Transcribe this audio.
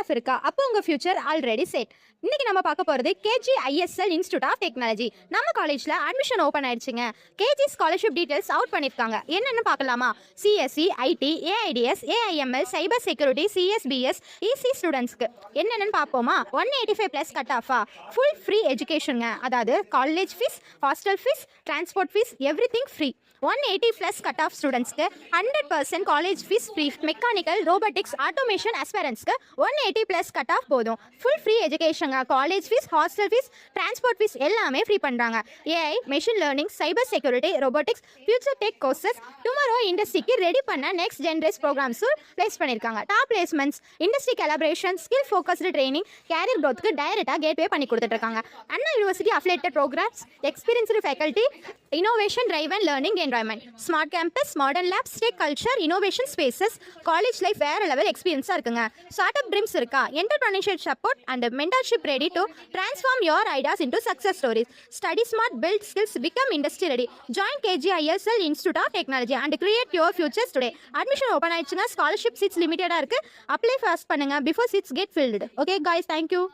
Of இருக்கா? அப்போ உங்க ஃபியூச்சர் ஆல்ரெடி செட். இன்னைக்கு நம்ம பார்க்க போறது KGISL இன்ஸ்டிடியூட் ஆஃப் டெக்னாலஜி. நம்ம காலேஜ்ல அட்மிஷன் ஓபன் ஆயிடுச்சுங்க. KG ஸ்காலர்ஷிப் டீடைல்ஸ் அவுட் பண்ணிருக்காங்க. என்னன்னு பார்க்கலாமா? CSE, IT, AIDS, AIML, cyber security, CSBS, EC ஸ்டூடெண்ட்ஸ்க்கு என்னன்னு பார்ப்போமா? 185 பிளஸ் கட் ஆஃபா? ஃபுல் ஃப்ரீ எஜுகேஷனுங்க. அதாவது college fees, hostel fees, transport fees everything free. 180 plus cut off ஸ்டூடெண்ட்ஸ்க்கு 100% college fees free. Mechanical, robotics, automation ஆஸ்பரன்ஸ்க்கு 180 பிளஸ் கட் ஆஃப் போதும். Full free education, college fees, hostel fees, transport fees எல்லாமே free பண்றாங்க. AI, machine learning, cyber security, robotics, future tech courses tomorrow இண்டஸ்ட்ரிக்கு ready பண்ண next generation ப்ரோக்ராம்ஸும் place பண்ணியிருக்காங்க. Top placements, industry collaboration, skill focused training, career க்ரோத்துக்கு டைரக்டா gateway பண்ணி கொடுத்துட்டு இருக்காங்க. Anna university affiliated programmes, experienced faculty, innovation driven learning environment, smart campus, modern labs, tech culture, innovation spaces, college life வேற level எக்ஸ்பீரியன்ஸா இருக்குங்க. startup dreams இருக்கா? entrepreneurship support and mentorship ready to transform your ideas into success stories. Study smart, build skills, become industry ready. Join KGISL Institute of Technology and create your futures today. Admission open ஆயிடுச்சுங்க. scholarship seats limited-ஆ இருக்கு. apply fast பண்ணுங்க before seats get filled. Okay guys, thank you.